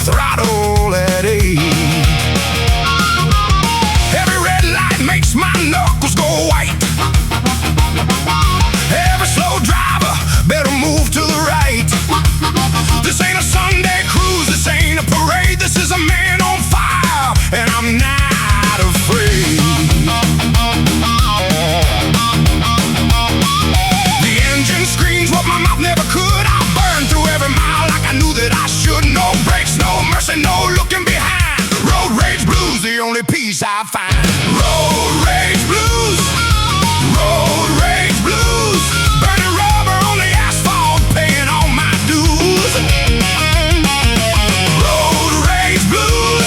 throttle at 8. Every red light makes my knuckles go white. Every slow driver better move to the right. This ain't a Sunday cruise, this ain't a parade. This is a man on fire, and I'm not afraid. The engine screams what my mouth never could. I burn through every mile like I knew that I should. No brakes, no mercy, no looking behind. Road rage blues, the only peace I find. Road rage blues, road rage blues. Burning rubber on the asphalt, paying all my dues. Road rage blues,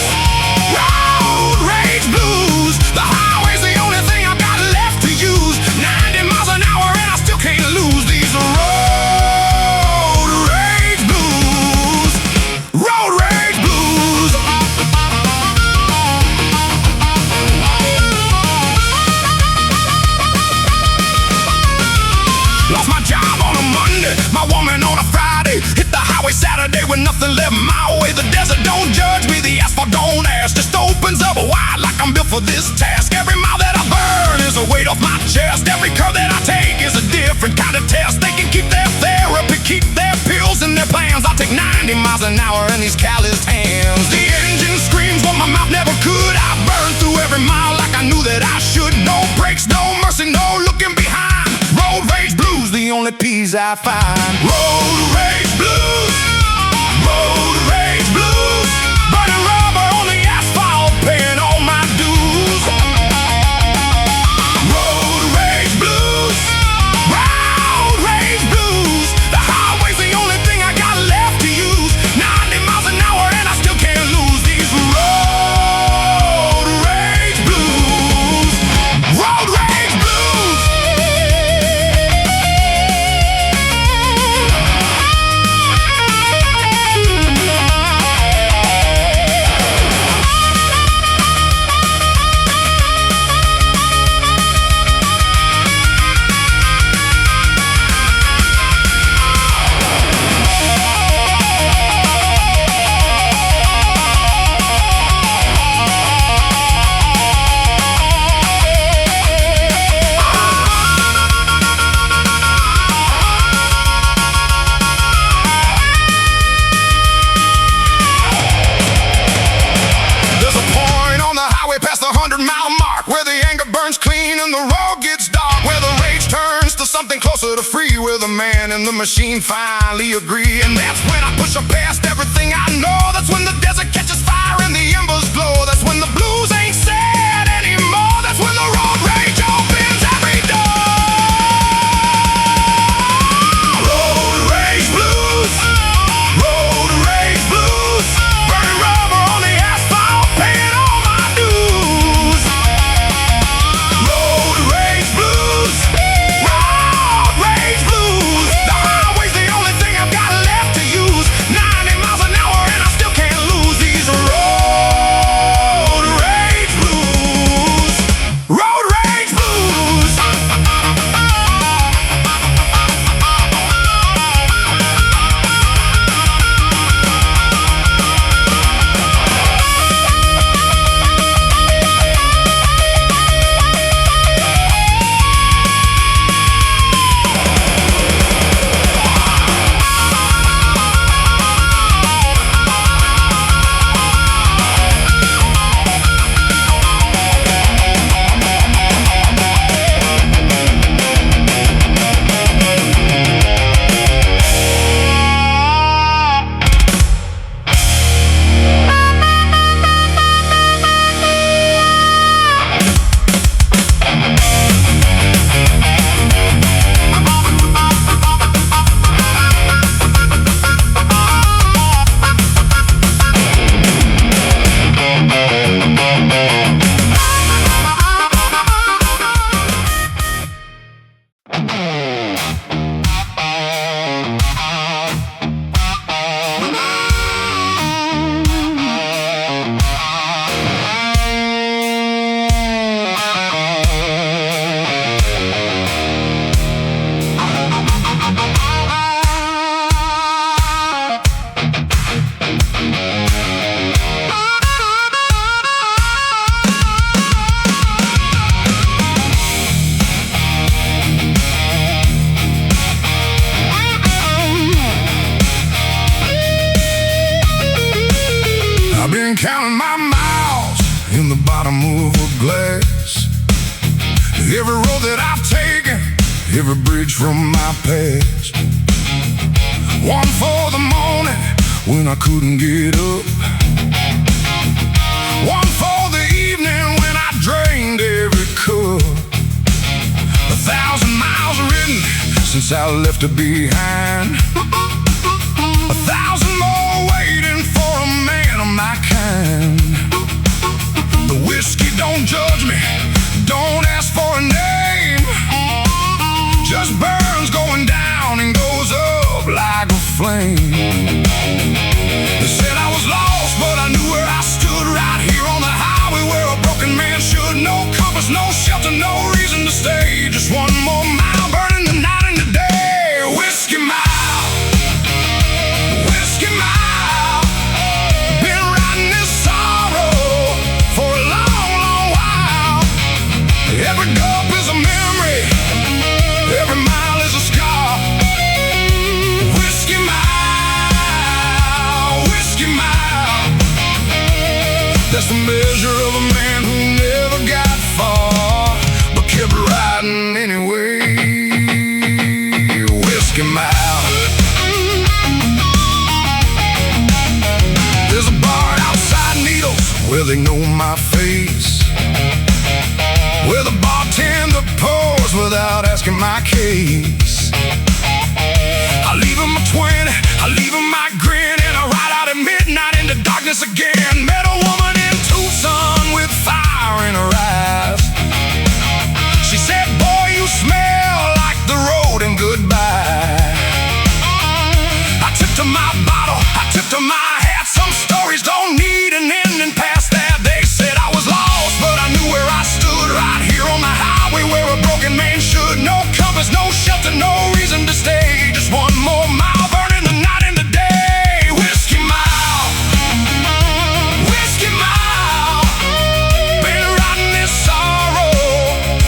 road rage blues. The highway's the only thing I've got left to use. 90 miles an hour and I still can't lose these road rage blues. Road rage blues. Lost my job on a Monday, my woman on a Friday. Hit the highway Saturday with nothing left my way. The desert don't judge me, the asphalt don't ask. Just opens up wide like I'm built for this task. Every mile that I burn is a weight off my chest. Every curve that I take is a different kind of test. They can keep their therapy, keep their pills and their plans. I take 90 miles an hour in these calloused hands. The engine screams what my mouth never could. I burn through every mile like I knew that I should. No brakes, no mercy, no looking behind. Road rage blues, the only peace I find. Road rage blues, road rage blues. Burning rubber on the asphalt, paying all my dues. Road rage blues, road rage blues. The highway's the only thing I got left to use. 90 miles an hour and I still can't lose these road rage blues. Road rage blues. There's a point on the highway past the 100-mile mark where the anger burns clean and the road gets dark, where the rage turns to something closer to free, where the man and the machine finally agree. And that's when I push up past everything I know. That's when the desert catches fire and the embers glow. That's when the blues ain't sad anymore. That's when the road rage opens every door. Road rage blues, road rage blues. Burning rubber on the asphalt, paying all my dues. Road rage blues, road rage blues. The highway's the only thing I've got left to use. I've been counting my miles in the bottom of a glass. Every road that I've taken, every bridge from my past. One for the morning when I couldn't get up. One for the evening when I drained every cup. 1,000 miles ridden since I left her behind. 1,000 more waiting for a man of my kind. The whiskey don't judge me, don't ask for a name. Just burns going down and goes up like a flame. They said I was lost, but I knew where I stood, right here on the highway where a broken man should. No compass, no shelter, no reason to stay. Just one more mile, burning the night and the day. Whiskey mile, whiskey mile. Been riding this sorrow for a long, long while. Every gulp is a memory, every mile is a scar. Whiskey mile, whiskey mile. That's the measure of a man who never got far, but kept riding anyway. Whiskey mile. There's a bar outside Needles where they know my face, where the bartender pours without asking my case. I leave him a 20, I leave him my grin, and I ride out at midnight into darkness again. Met a woman in Tucson with fire in her eyes. She said, boy, you smell like the road and goodbye. I tipped her my bottle, I tipped her my hat. Some stories don't need an ending past that. They said I was lost, but I knew where I stood, right here on the highway where a broken man should. No compass, no shelter, no reason to stay. Just one more mile, burning the night and the day. Whiskey mile, whiskey mile. Been riding this sorrow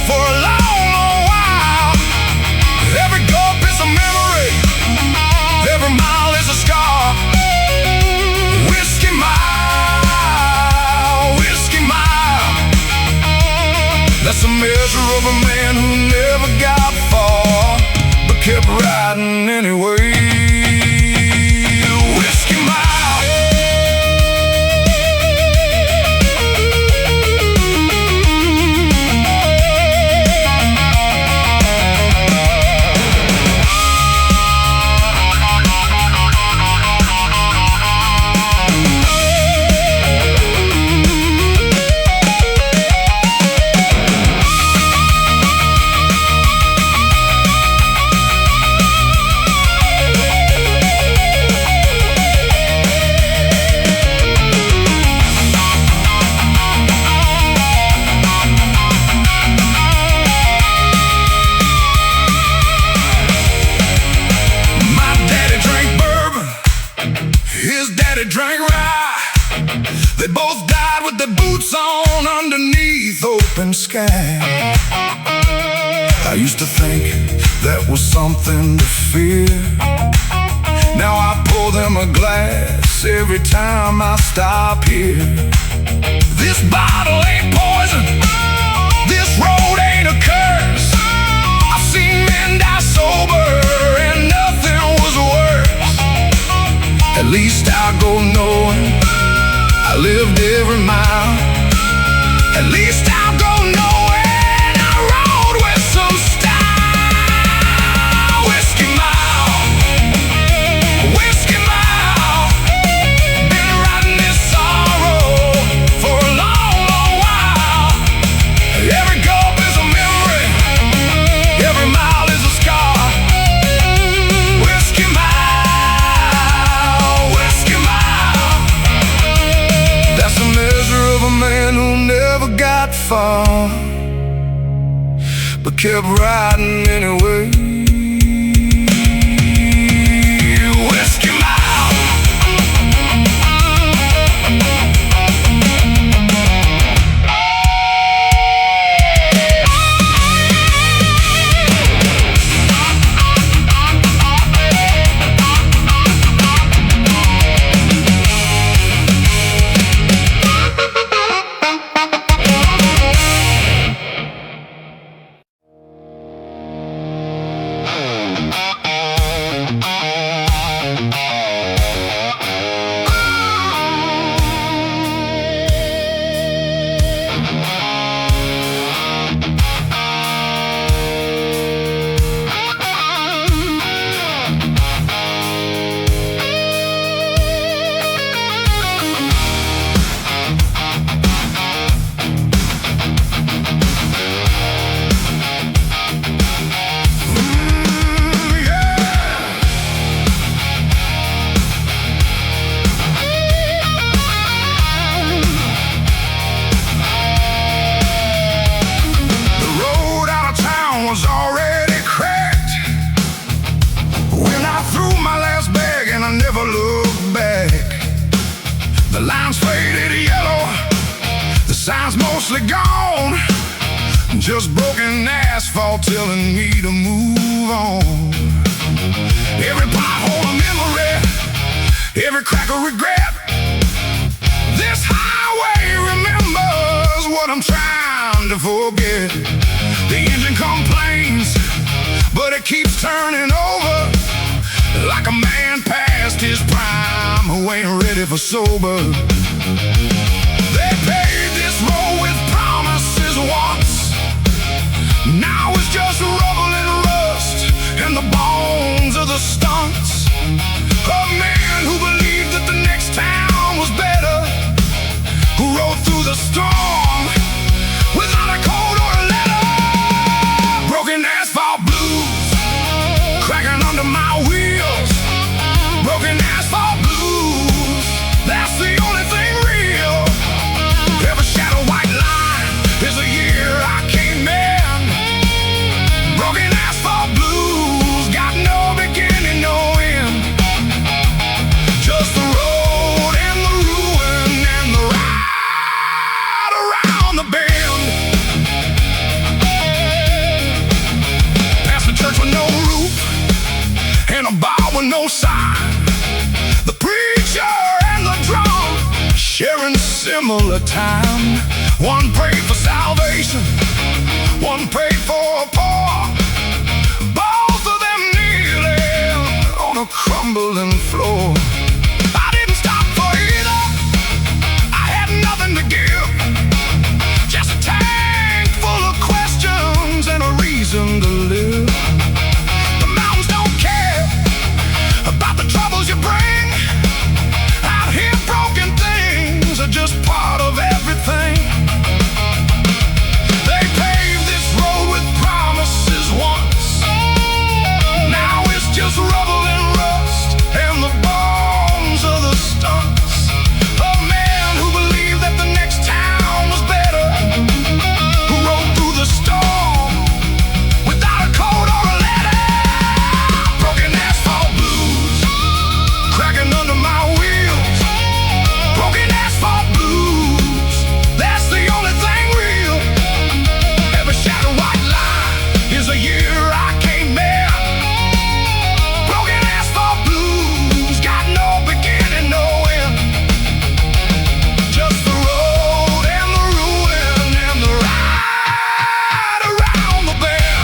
for a long, long while. Every gulp is a memory, every mile is a scar. Whiskey mile, whiskey mile. That's the measure of a man who never got far, but kept riding anyway. Whiskey mile. His daddy drank rye. They both died with their boots on underneath open sky. I used to think that was something to fear. Now I pour them a glass every time I stop here. This bottle ain't poison, this road ain't a curse. I've seen men die sober and nothing was worse. At least I go knowing I lived every mile. At least I'll go knowing I rode with some style. Whiskey mile, whiskey mile. Been riding this sorrow for a long, long while. Every gulp is a memory, every mile is a scar. Whiskey mile, whiskey mile. That's the measure of a man who never got far, but kept riding anyway. Whiskey mile. mostly gone. Just broken asphalt telling me to move on. Every pothole a memory, every crack a regret. This highway remembers what I'm trying to forget. The engine complains, but it keeps turning over, like a man past his prime who ain't ready for sober. They paved this road with promises once. Now it's just rubble and rust and the bones of the stunts. A man who believed that the next town was better, who rode through the storm without a code or a letter. Broken asphalt blues cracking under my wheels. Broken asphalt blues, that's the only thing real. Every shadow white line is a year I came in. Broken asphalt blues got no beginning, no end. Just the road and the ruin and the ride around the bend. Past the church with no roof and a bar with no sign. The preacher and the drum sharing similar time. One prayed for salvation, one prayed for a poor. Both of them kneeling on a crumbling floor. I didn't stop for either, I had nothing to give. Just a tank full of questions and a reason to live. The mountains don't care about the troubles you bring. Out here broken things are just part of everything. They paved this road with promises once. Now it's just rubble and rust and the bones of the stunts. A man who believed that the next town was better, who rode through the storm without a code or a letter. Broken asphalt blues cracking under my wheels. Broken asphalt blues, that's the only thing real. Every shadow white line is a year I came in. Broken asphalt blues got no beginning, no end. Just the road and the ruin and the ride around the bend.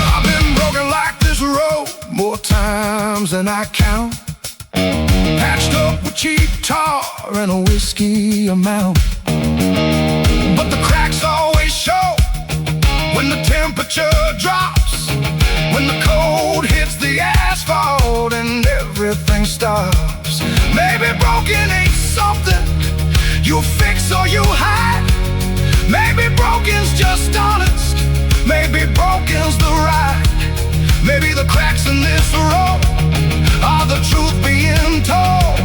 I've been broken like this road more times than I count. Patched up with cheap tar and a whiskey amount. But the cracks always show when the temperature drops, when the cold hits the asphalt and everything stops. Maybe broken ain't something you fix or you hide. Maybe broken's just honest, maybe broken's the ride. Maybe the cracks in this road are the truth being told,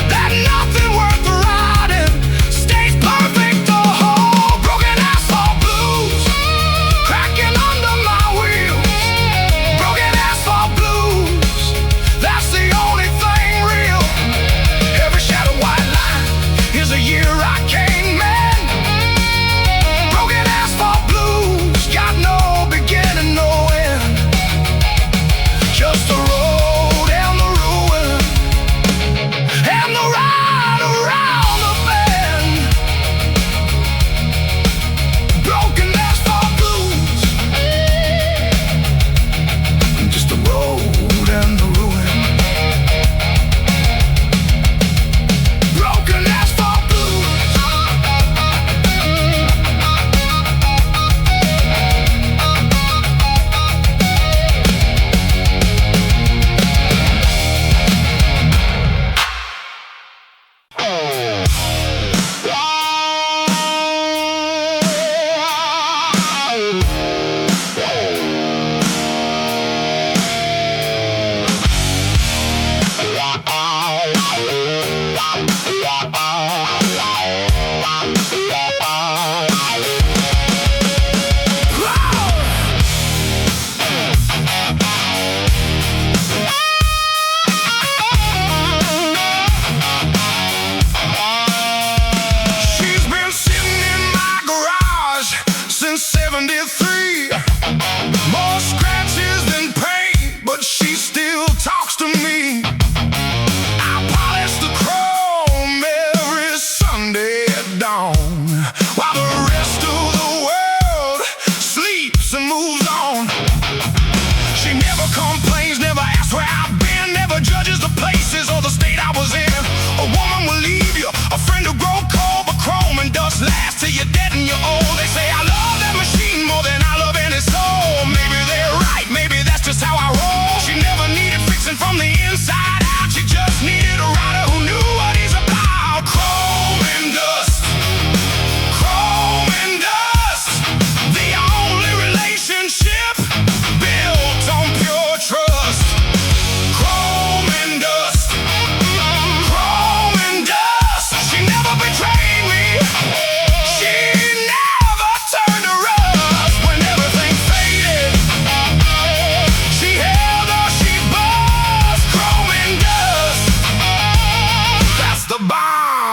that nothing worth riding stays perfect or whole. Broken asphalt blues cracking under my wheels. Broken asphalt blues, that's the only thing real. Every shadow white line is a year I came in. Broken asphalt blues got no beginning, no end. Just the road and the ruin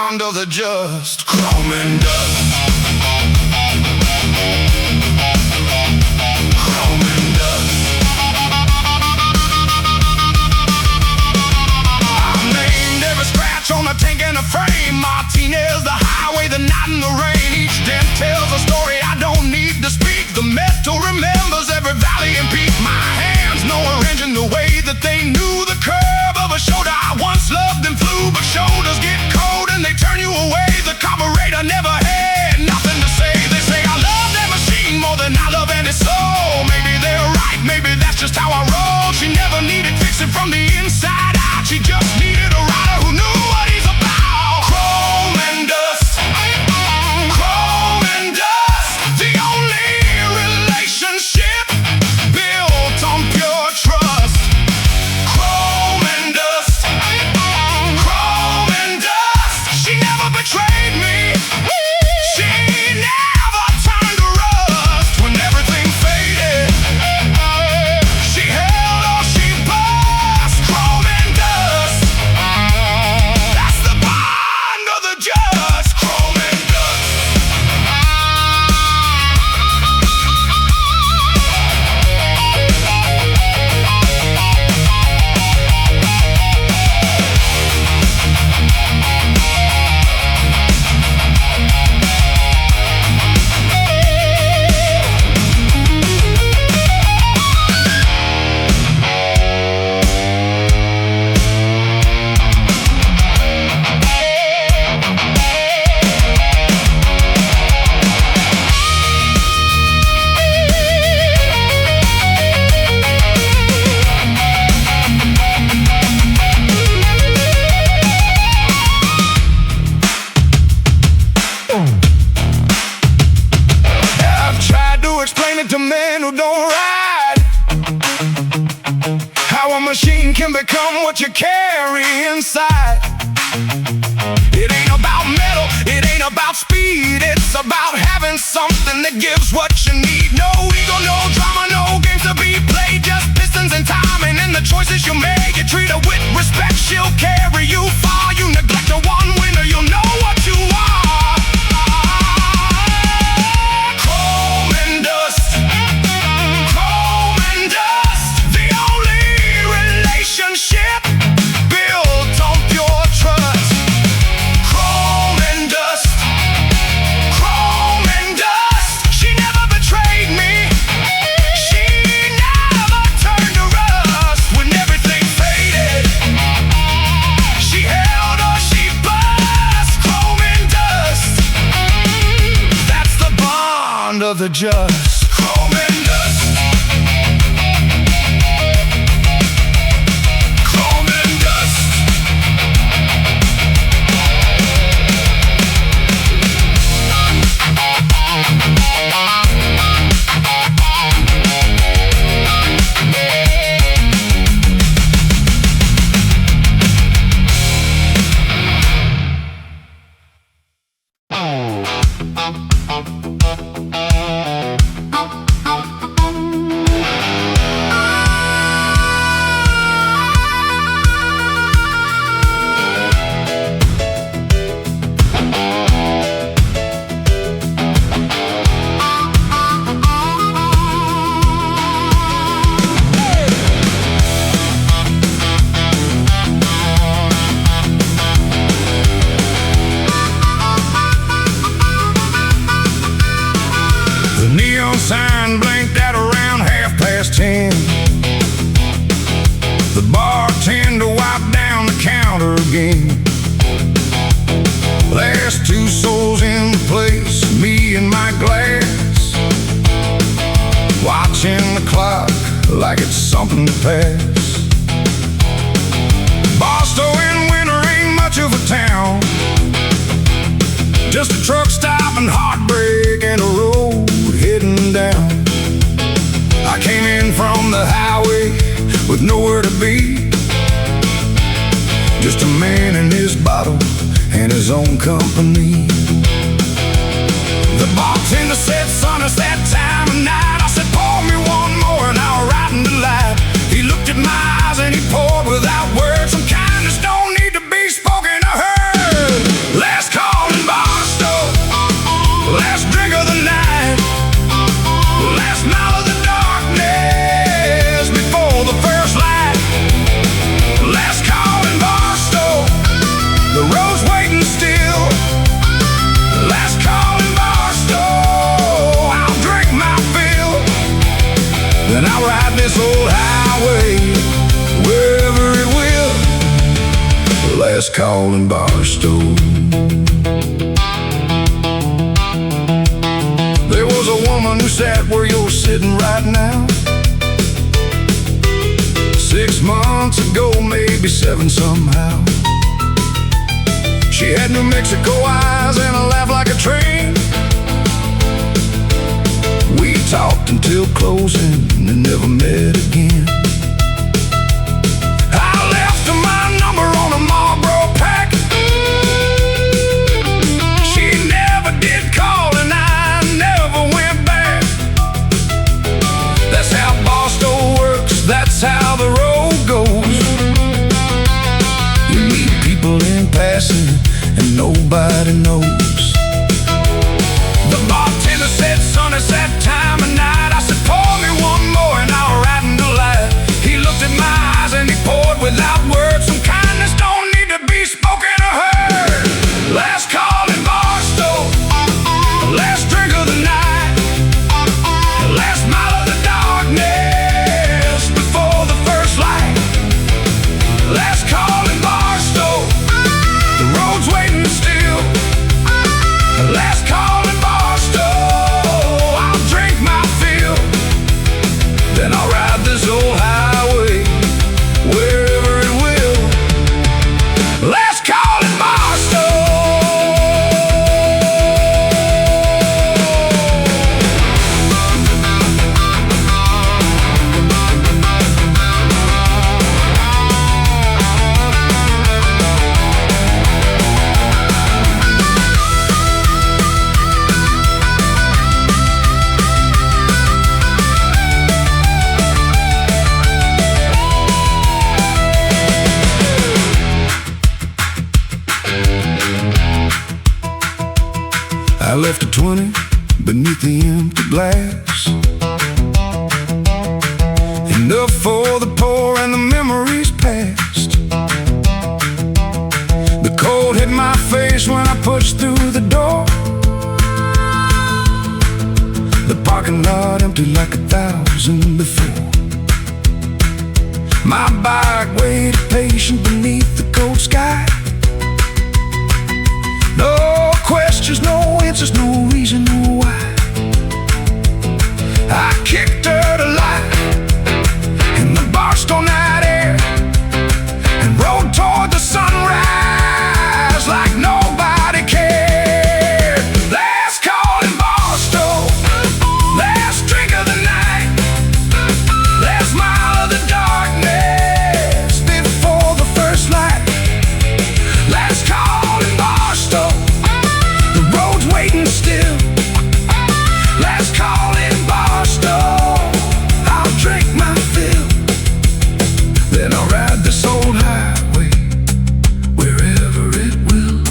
bond of the just. Chrome and dust. Chrome and dust. I've named every scratch on the tank and the frame. Martinez, the highway, the night and the rain. Each dent tells a story I don't need to speak. The metal remembers every valley and peak. My hands know a engine the way that they knew the curve of a shoulder. I once loved and flew, but shoulders get cold and they turn you away. The carburetor never had nothing to say. They say I love that machine more than I love any soul. Maybe they're right, maybe that's just how I roll. She never needed fixing from the inside out. She just needed a rider who knew what he's about. Chrome and dust. Chrome and dust. The only relationship built on pure trust. Chrome and dust. Chrome and dust. She never betrayed me. She never turned to rust when everything faded. She held or she bust. Chrome and dust. That's the bond of the just. Chrome and dust. I've tried to explain it to men who don't ride, how a machine can become what you carry inside. It ain't about metal, it ain't about speed. It's about having something that gives what you need. No ego, no drama, no games to be played. Just pistons and timing and the choices you make. You treat her with respect, she'll carry you far. You neglect her one winner, you'll know what you are. Chrome and dust. Chrome and dust. The only relationship built on pure trust. Chrome and dust. Chrome and dust. She never betrayed me. She never turned to rust when everything faded. She held or she bust. Chrome and dust. That's the bond of the just. Chrome and dust. Chrome and dust. The neon sign blinked at around 10:30. The bartender wiped down the counter again. Last two souls in the place, me and my glass, watching the clock like it's something to pass. Barstow in winter ain't much of a town, just a truck stop and heartbreak and a road heading down. I came in from the highway with nowhere to be, just a man and his bottle and his own company. The bartender said, son, it's that time of night. I said, pour me one more and I'll ride into life. He looked at my eyes and he poured without words. Some kindness don't need to be spoken or heard. Last waiting still. Last call in Barstow. I'll drink my fill, then I'll ride this old highway wherever it will. Last call in Barstow. There was a woman who sat where you're sitting right now. 6 months ago, maybe 7 somehow. She had New Mexico eyes and a laugh like a train. We talked until closing and never met again. I left her my number on a Marlboro pack. She never did call and I never went back. That's how Barstow works, that's how the road goes. You meet people in passing and nobody knows. The bartender said, son, it's that time of night. I said, pour me one more and I'll ride into life. He looked at my eyes and he poured without words. Some kindness don't need to be spoken or heard. Last call in Barstow, last drink of the night, last mile of the darkness before the first light. Last call in Barstow, the road's waiting still. Last call in Barstow, I'll drink my fill, then I'll ride this old highway wherever it will. Last call in Barstow. I left a 20 beneath the empty glass. Enough for the poor and the memories past. The cold hit my face when I pushed through the door. The parking lot empty like 1,000 before. My bike waited patient beneath the cold sky. No questions, no answers, no reason, no why. I kicked her to life in the Barstow night air and rode toward the sunrise like nobody cared. Last call in Barstow, last drink of the night, last mile of the darkness before the first light. Last call in Barstow, the road's waiting still. Last call in Barstow, I'll drink my fill, then I'll ride this old highway wherever it will.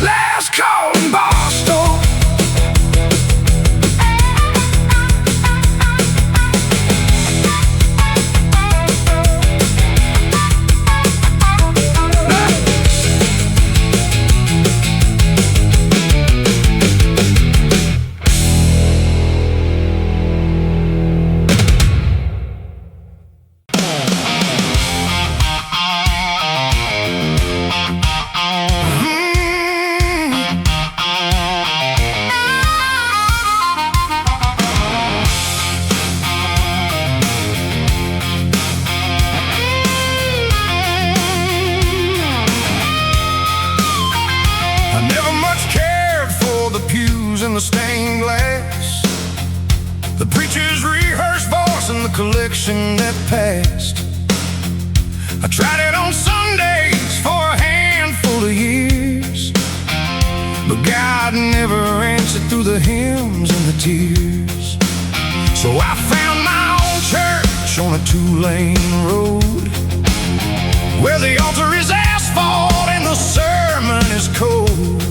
Last call in Barstow. I never much cared for the pews and the stained glass, the preacher's rehearsed voice and the collection that passed. I tried it on Sundays for a handful of years, but God never answered through the hymns and the tears. So I found my own church on a 2-lane road, where the altar is asphalt and the sermon is cold,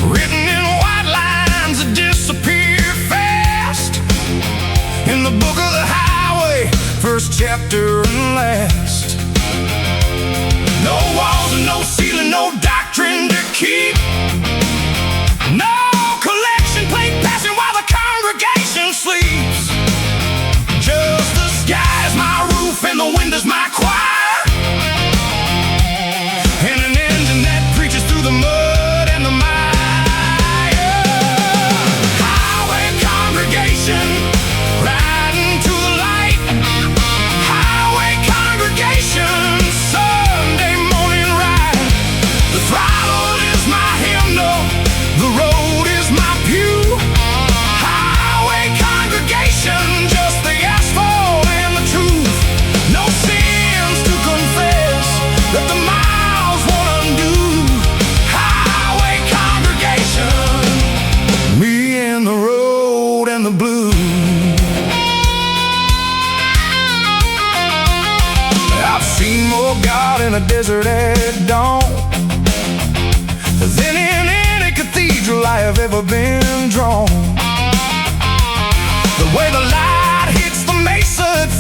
written in white lines that disappear fast in the book of the highway, first chapter and last. No walls and no ceiling, religion, no doctrine to keep. No collection plate passing while the congregation sleeps. Just the sky is my roof and the wind is my choir. And an engine that preaches through the mud and the mire. Highway congregation, riding to the light. Highway congregation, Sunday morning ride. The throttle is my hymnal, the road is my pew. Highway congregation, just the asphalt and the truth. No sins to confess that the miles won't undo. Highway congregation, me and the road and the blue. I've seen more God in a desert at dawn than in any cathedral I have ever been drawn. The way the light hits the mesa at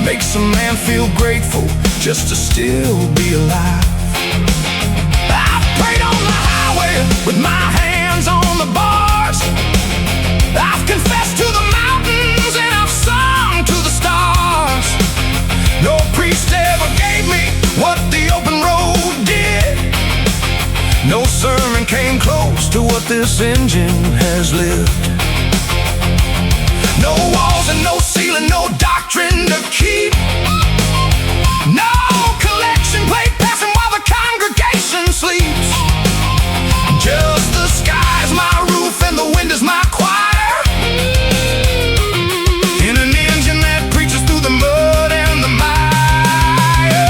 5 makes a man feel grateful just to still be alive. I've prayed on the highway with my hands on the bars. I've confessed to the mountains and I've sung to the stars. No priest ever gave me what the open road did. No sermon came close to what this engine has lived. No walls and no ceiling, no doctrine to keep. No collection plate passing while the congregation sleeps. Just the sky's my roof and the wind is my choir. In an engine that preaches through the mud and the mire.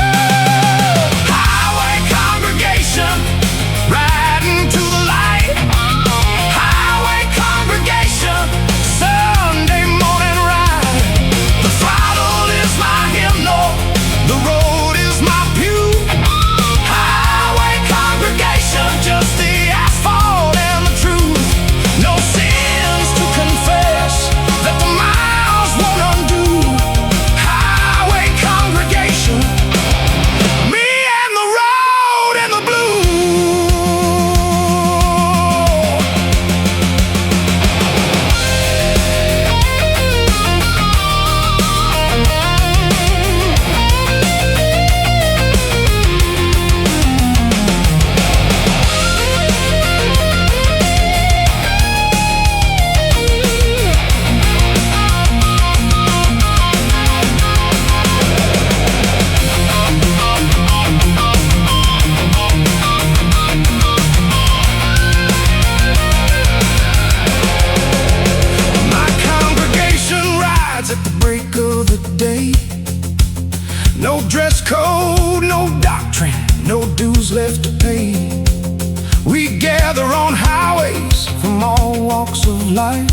Highway congregation, riding to the light. Highway congregation, Sunday morning ride. The throttle is my hymnal, the road is my pew. Highway congregation, just the asphalt and the truth. No sins to confess that the miles won't undo. Highway congregation, me and the road and the blue. My congregation rides at the break of the day. No dress code, no doctrine, no dues left to pay. We gather on highways from all walks of life.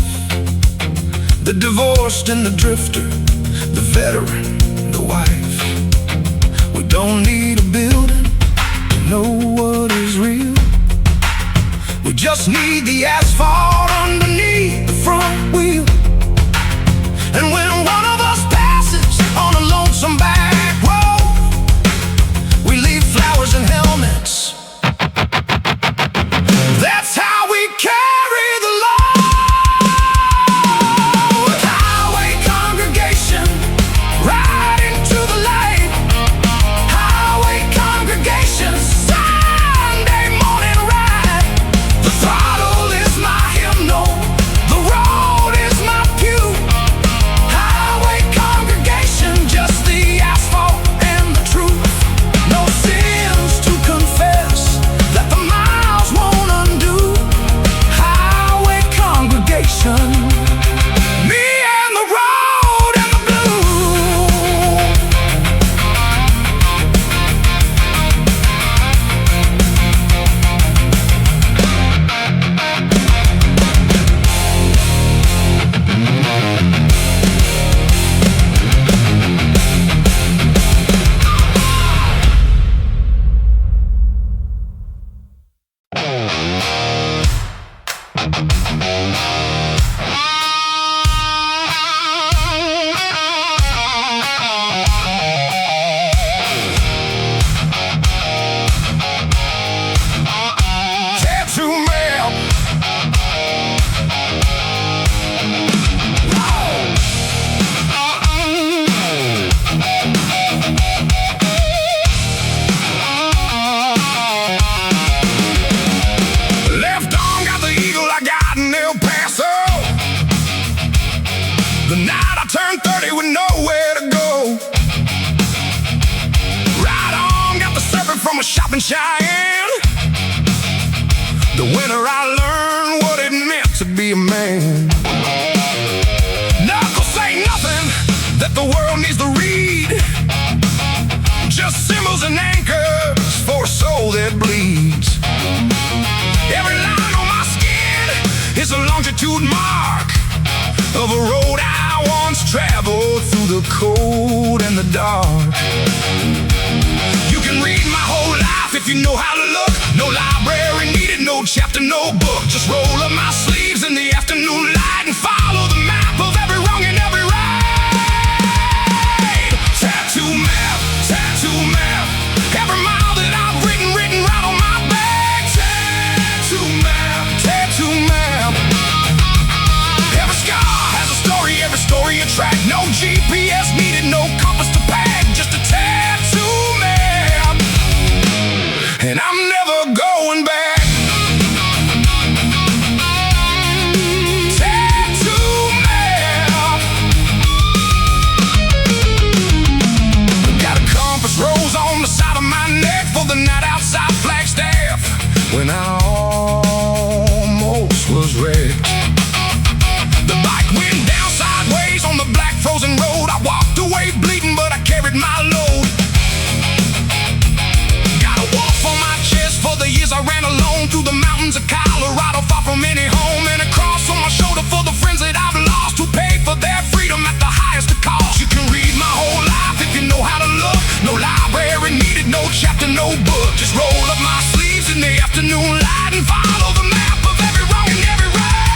The divorced and the drifter, the veteran, the wife. We don't need a building to know what is real. We just need the asphalt underneath the front wheel. And when one of us passes on a lonesome back road, we leave flowers and helmets. That's how we carry the load. Highway congregation, riding to the light. Highway congregation, Sunday morning ride. The throttle is my hymnal, the road is my pew. a shop in Cheyenne. The winter I learned what it meant to be a man. Knuckles say nothing that the world needs to read, just symbols and anchors for a soul that bleeds. Every line on my skin is a longitude mark of a road I once traveled through the cold and the dark. You can read my whole life if you know how to look. No library needed, no chapter, no book. Just roll up my sleeves in the afternoon light and follow the map of every wrong and every right. Tattoo map, tattoo map. Every mile that I've written right on my back. Tattoo map, tattoo map. Every scar has a story, every story a track. No GPS needed, no compass to pack. Just a tattoo map, and I'm never going back. Tattoo map. Got a compass rose on the side of my neck for the night outside Flagstaff when I almost was wrecked. The bike went down sideways on the black frozen road. I walked away bleeding, but I carried my load. Got a wolf on my chest for the years I ran alone through the mountains of Colorado, far from any home, and a cross on my shoulder for the friends that I've lost who paid for their freedom at the highest of cost. You can read my whole life if you know how to look. No library needed, no chapter, no book. Just roll up my sleeves in the afternoon light and follow the map of every wrong and every right.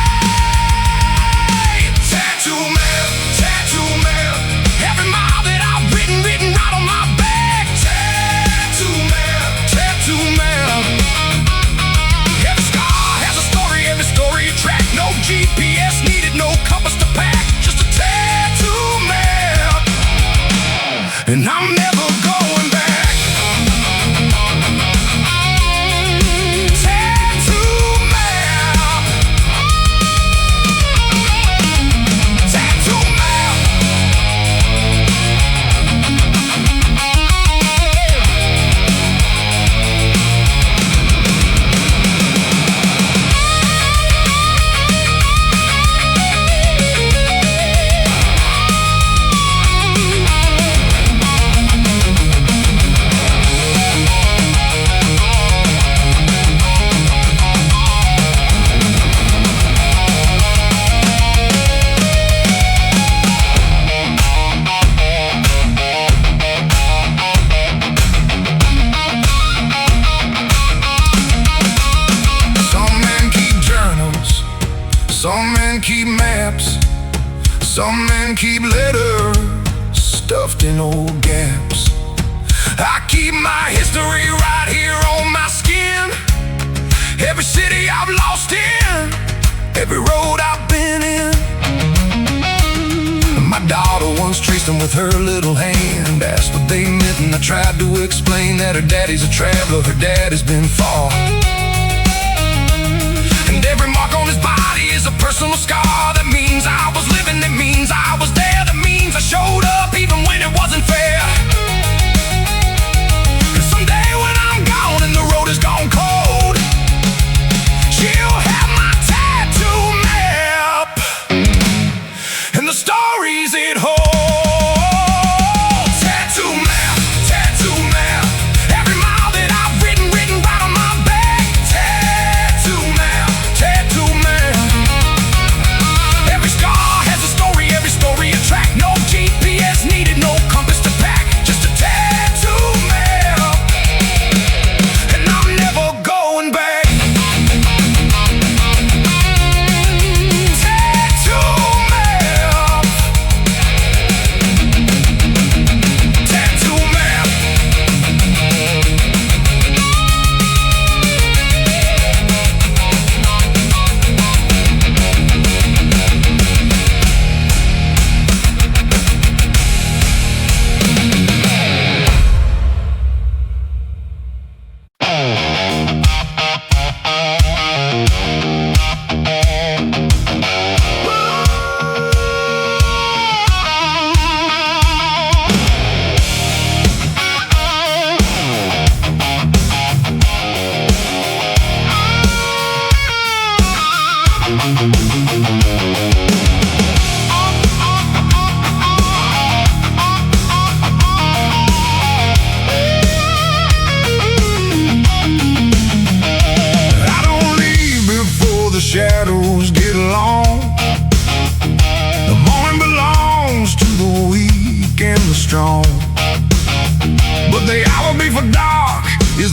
Tattoo map, tattoo map. Every mile that I've written right on my back. Tattoo map, tattoo map. Every scar has a story, every story a track. No GPS needed, no compass to pack. Just a tattoo map, and I'm never going back. Tattoo map, tattoo map. Some men keep journals, some men keep maps, some men keep letters stuffed in old gaps. I keep my history right here on my skin. Every city I've lost in, every road I've been in. My daughter once traced them with her little hand, asked what they meant, and I tried to explain that her daddy's a traveler, her dad has been far. And every mark on his body is a personal scar. That means I was living, that means I was there, that means I showed up even when it wasn't fair. And someday when I'm gone and the road is gone cold, she'll have my tattoo map and the stories it holds. Tattoo map, tattoo map. Every mile that I've written right on my back. Tattoo map, tattoo map.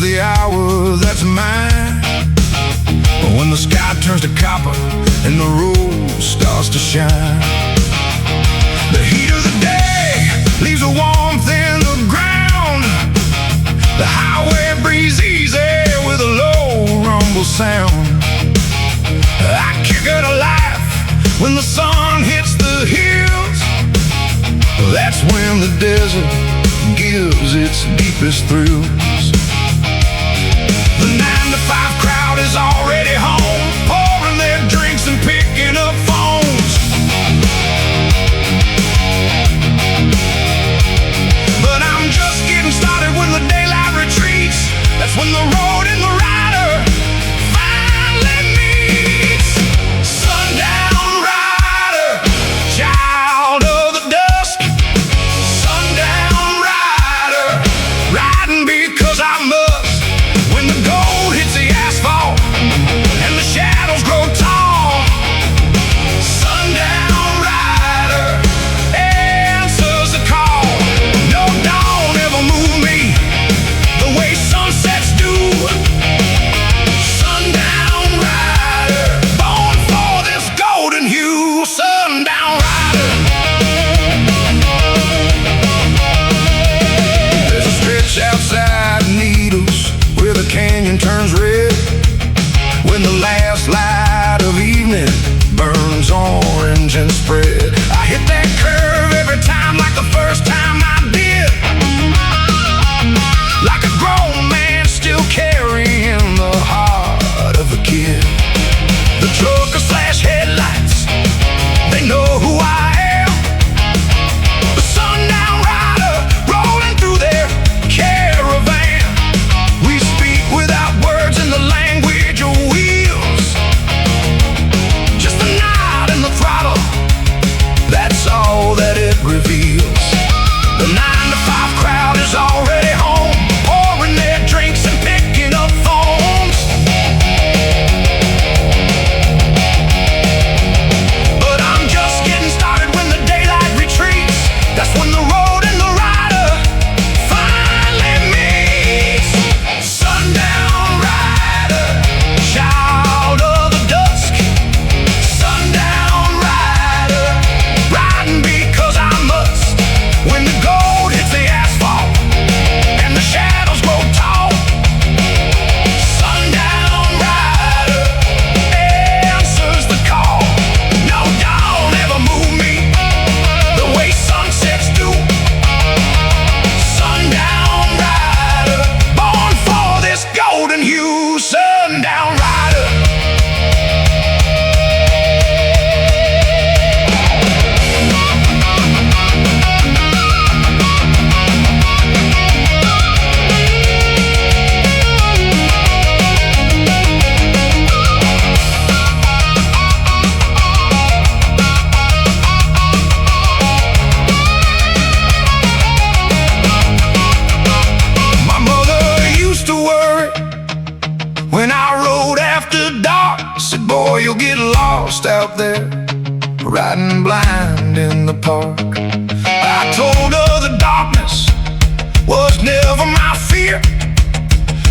the hour that's mine. When the sky turns to copper and the road starts to shine. The heat of the day leaves a warmth in the ground. The highway breathes easy with a low rumble sound. I kick it a laugh when the sun hits the hills. That's when the desert gives its deepest thrills. The 9 to 5 crowd is already home, pouring their drinks and picking up phones. But I'm just getting started when the daylight retreats. That's when the road and the rider finally meets. Sundown rider, child of the dusk. Sundown rider, riding because I must. When the gold hits the asphalt and the shadows grow tall, Sundown rider answers the call. No dawn ever move me the way sunsets do. Sundown rider, born for this golden hue. Sundown rider. There's a stretch outside Needles where the canyon turns red, when the last light of evening burns orange and spread. I hit that curve every time like the first time I did, like a grown man still carrying the heart of a kid. The trucker slash headlights, they know who I am. The sundown rider rolling through their caravan. We speak without words in the language of wheels. Just a nod and the throttle, that's all that it reveals. The 9 to 5 crowd is already home, pouring their drinks and picking up phones. But I'm just getting started when the daylight retreats. That's when the road and the rider finally meets. Sundown rider, child of the dusk. Sundown rider, riding because I must. When the gold hits the asphalt and the shadows grow tall, Sundown rider answers the call. No dawn ever move me the way sunsets do. Sundown rider, born for this golden hue. Sundown rider. My mother used to worry when I rode after dark. Said, boy, you'll get lost out there, riding blind in the park. I told her the darkness was never my fear,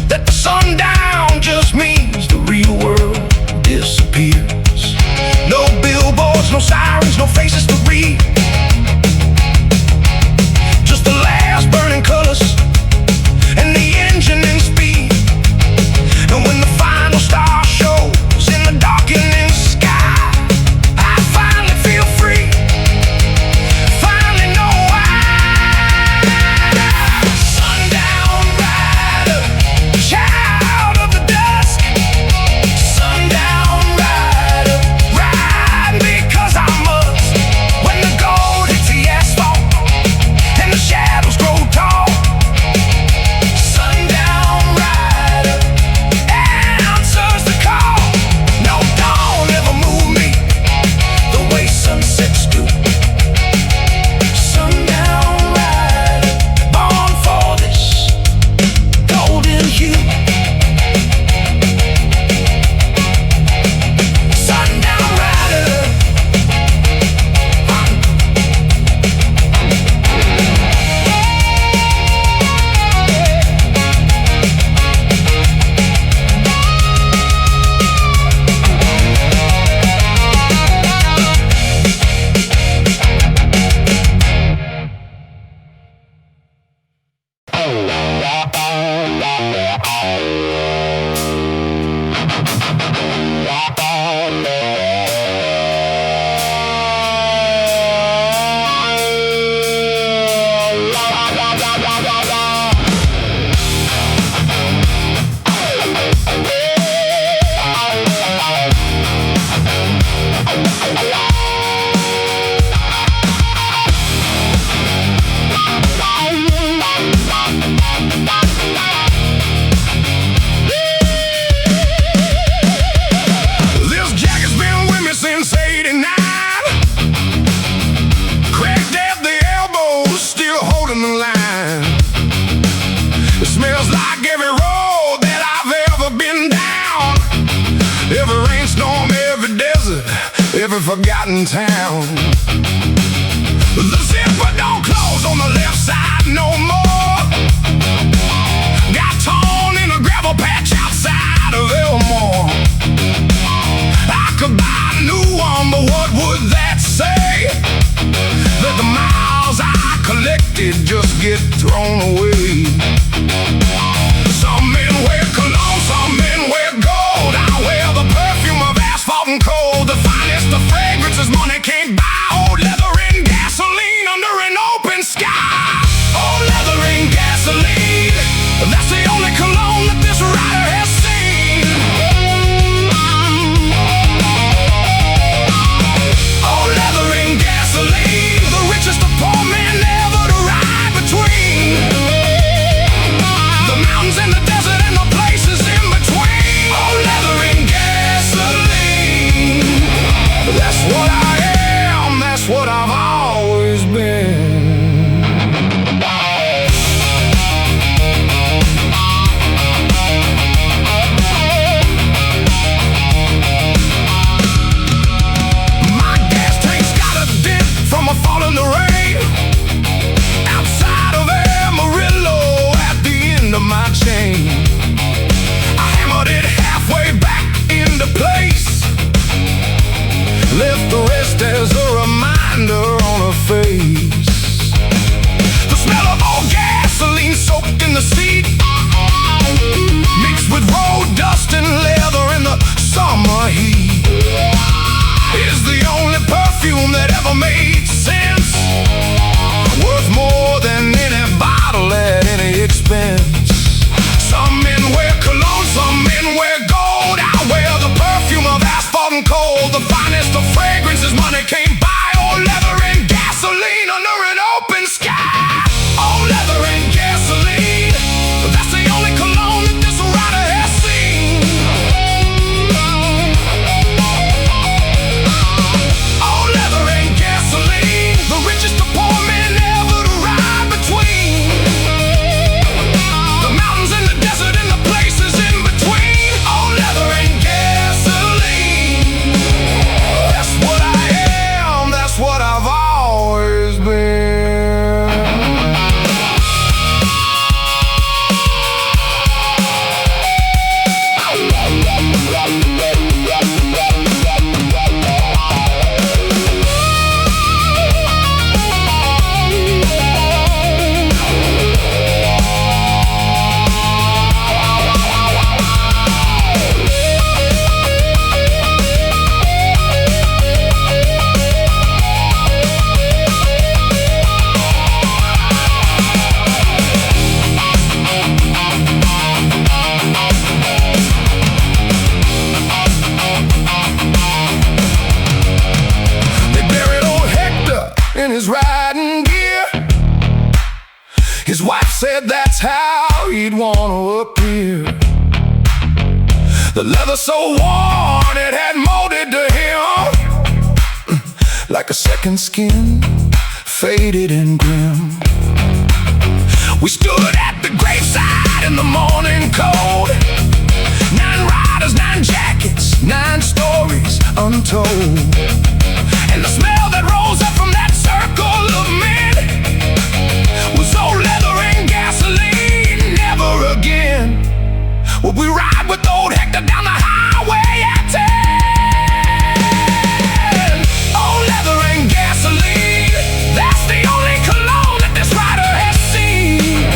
that the sundown just means the real world disappears. No billboards, no sirens, no faces to read, just the last burning colors and the engine in speed. And when the final star shows in the darkening sky, I finally feel free, finally know why. Sundown rider. Every forgotten town. The zipper don't close on the left side no more. Got torn in a gravel patch outside of Elmore. I could buy a new one, but what would that say? That the miles I collected just get thrown away. Some men wear cologne, some men wear gold. I wear the perfume of asphalt and coal. The finest of fragrances money can't buy. Old leather and gasoline under an open sky. Old leather and gasoline, that's the only cologne that this rider has seen. Old leather and gasoline, the richest of poor men ever to ride between. The mountains and the desert and the places in between. Old leather and gasoline, that's what I am, that's what I've always been. My gas tank's got a dent from a fall in the rain. Outside of Amarillo at the end of my chain. I hammered it halfway back into place. Left the rest as a reminder on her face. The smell of old gasoline soaked in the seat, mixed with road dust and leather in the summer heat, is the only perfume that ever made sense. Worth more than any bottle at any expense. Some men wear cologne, some men wear gold. I wear the perfume of asphalt and coal. The finest of fragrances money can't buy. Old leather and gasoline under an open sky. Old leather and gasoline, that's the only cologne that this rider has seen. Old leather and gasoline, the richest of poor men ever to ride between. The mountains and the desert and the places in between. Old leather and gasoline, that's what I am, that's what I've always been. In his riding gear, his wife said that's how he'd wanna appear. The leather so worn it had molded to him like a second skin, faded and grim. We stood at the graveside in the morning cold. 9 riders, 9 jackets, 9 stories untold. And the smell that rose up from that circle of men was old leather and gasoline. Never again would we ride with old Hector down the highway at 10. Old leather and gasoline, that's the only cologne that this rider has seen.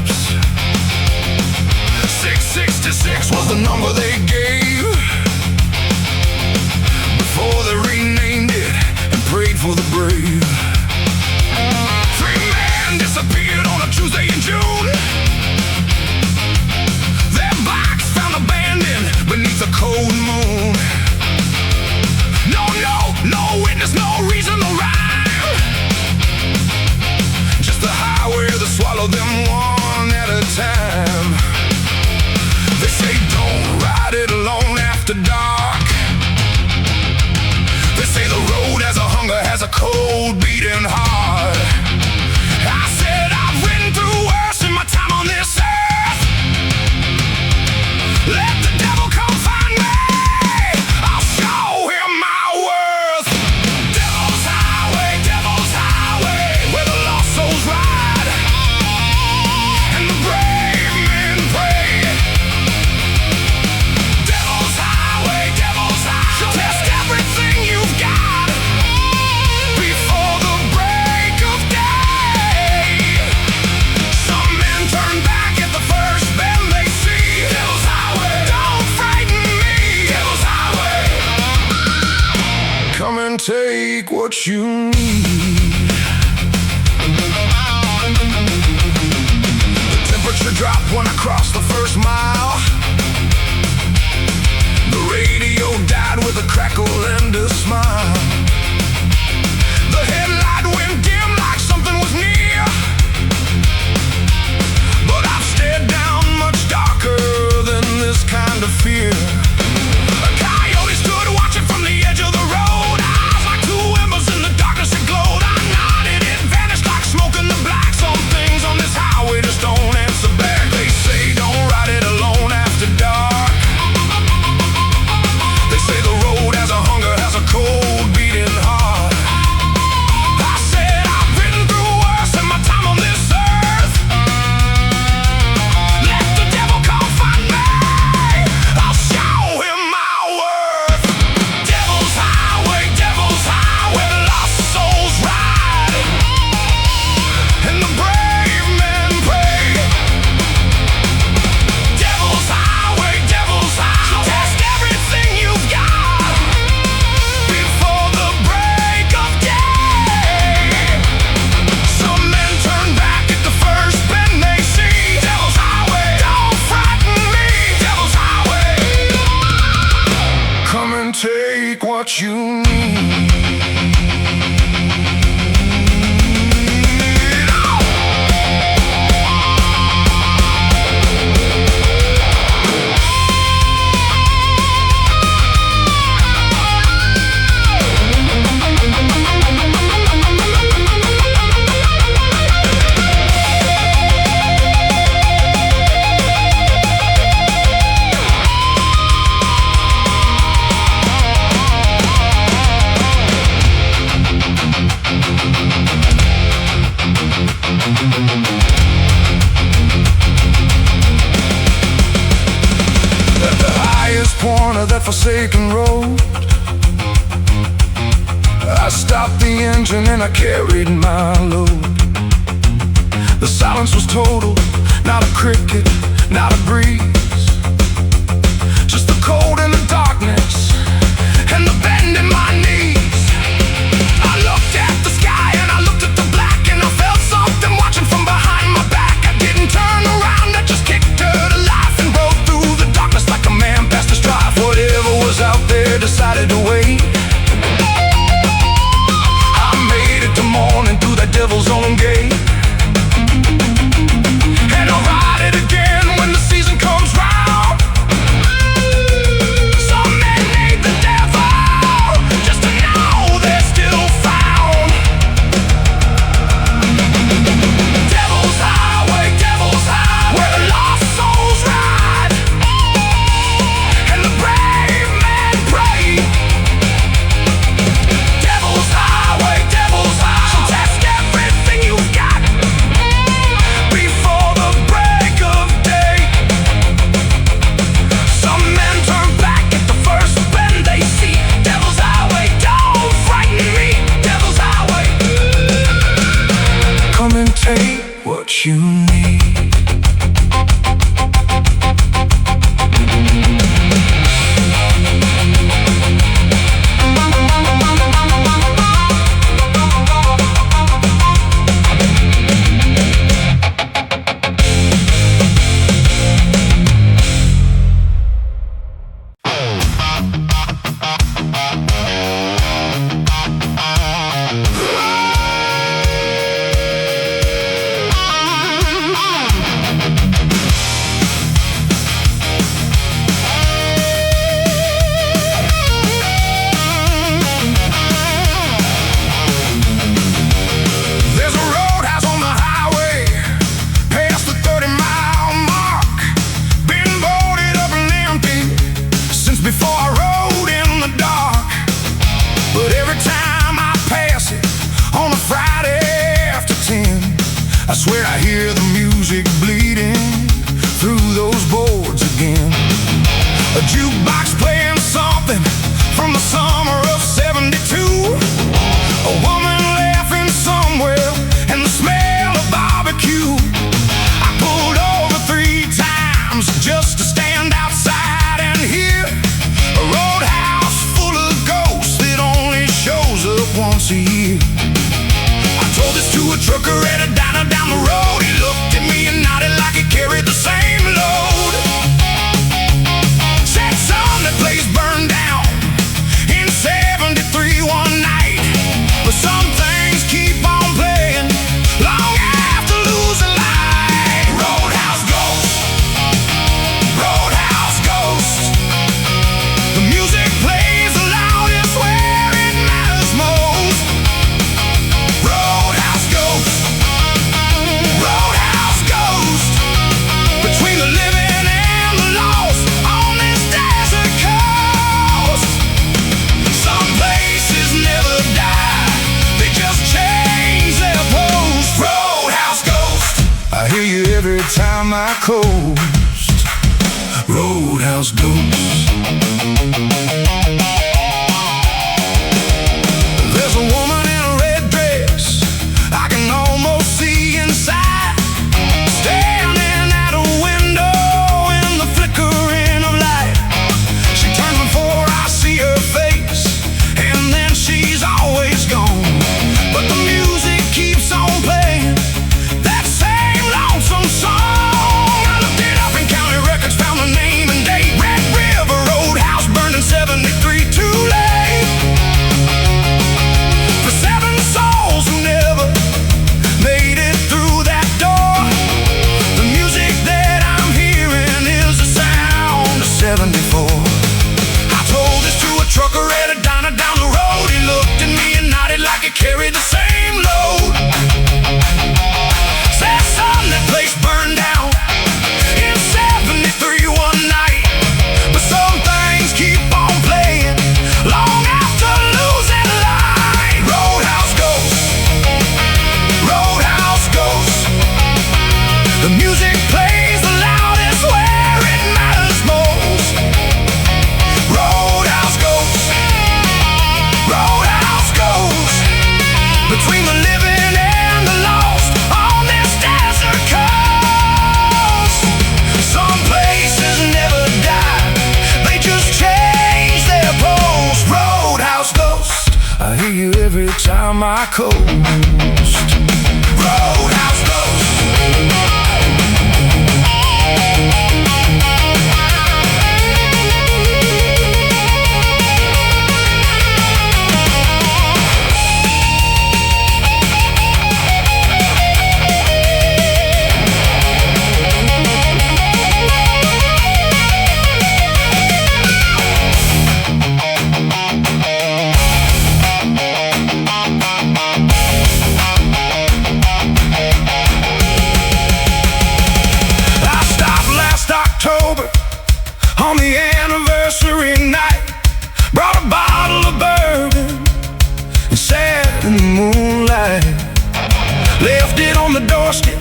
lips. 666 was the number they gave before they renamed it and prayed for the brave. 3 men disappeared on a Tuesday in June. Their bikes found abandoned beneath a cold moon. No witness, no reason, no rhyme. Just the highway that swallowed them one at a time. They say don't ride it alone after dark. They say the road has a hunger, has a cold beating heart. I said I've ridden through worse in my time on this earth. Let the devil come find me. I'll show him my worth. Devil's highway, where the lost souls ride and the brave men pray. Devil's highway, test everything you've got before the break of day. Some men turn back at the first bend they see. Devil's highway, don't frighten me. Devil's highway, come and take what you need. The temperature dropped when I crossed the first mile. The radio died with a crackle and a smile. The headlight went dim like something was near. But I've stared down much darker than this kind of fear. A coyote stood watching from the edge of the road. Eyes like 2 embers in the darkness that glowed. I nodded, it vanished like smoke in the black. Some things on this highway just don't answer back. They say don't ride it alone after dark. They say the road has a hunger, has a cold beating heart. I said I've ridden through worse in my time on this earth. Let the devil come find me. I'll show him my worth. Devil's highway, where the lost souls ride and the brave men pray. Devil's highway, test everything you've got before the break of day. Some men turn back at the first bend they see. Devil's highway, don't frighten me. Devil's highway, come and take what you need. At the highest point of that forsaken road, I stopped the engine and I carried my load. The silence was total, not a cricket, not a breeze. Just the cold and the darkness and the bend in my knees. I looked at the sky and I looked at the black, and I felt something watching from behind my back. I didn't turn around, I just kicked her to life and rode through the darkness like a man past his drive. Whatever was out there decided to wait. I made it to morning through that devil's own gate, and I'll ride it again when the season comes round. Some men my coast. Roadhouse Ghost. There's a woman in a red dress, I can almost see inside, standing at a window in the flickering of light. She turns before I see her face, and then she's always gone. But the music keeps on playing, that same lonesome song. I looked it up in county records, found the name and date. Red River Roadhouse, burned in 73, too late. For 7 souls who never made it through that door. The music that I'm hearing is the sound of 74. I told this to a trucker at a diner down the road. He looked at me and nodded like it carried the same load. Said, son, that place burned down in 73 one night. But some things keep on playing long after losing light. Roadhouse Ghost, Roadhouse Ghost. The music plays the loudest where it matters most. Roadhouse Ghost, Roadhouse Ghost. Between the living and the lost on this desert coast. Some places never die, they just change their post. Roadhouse Ghost, I hear you every time I coast. Roadhouse Ghost. October, on the anniversary night, brought a bottle of bourbon and sat in the moonlight. Left it on the doorstep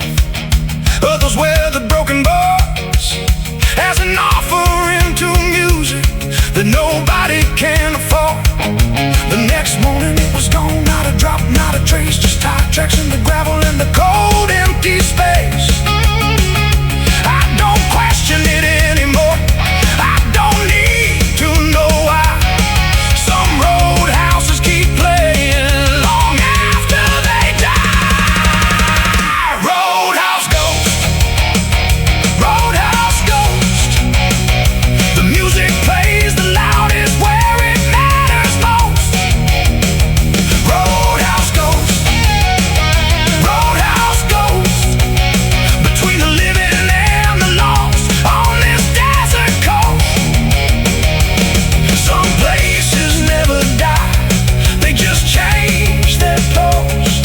of those weathered broken bars as an offering to music that nobody can afford. The next morning it was gone, not a drop, not a trace, just tire tracks in the gravel and the cold empty space. I don't question it anymore, I don't need to know why. Some roadhouses keep playing long after they die. Roadhouse Ghost, Roadhouse Ghost. The music plays the loudest where it matters most. Roadhouse Ghost, Roadhouse Ghost. Between the living and the lost on this desert coast. Some places never die, they just change their post.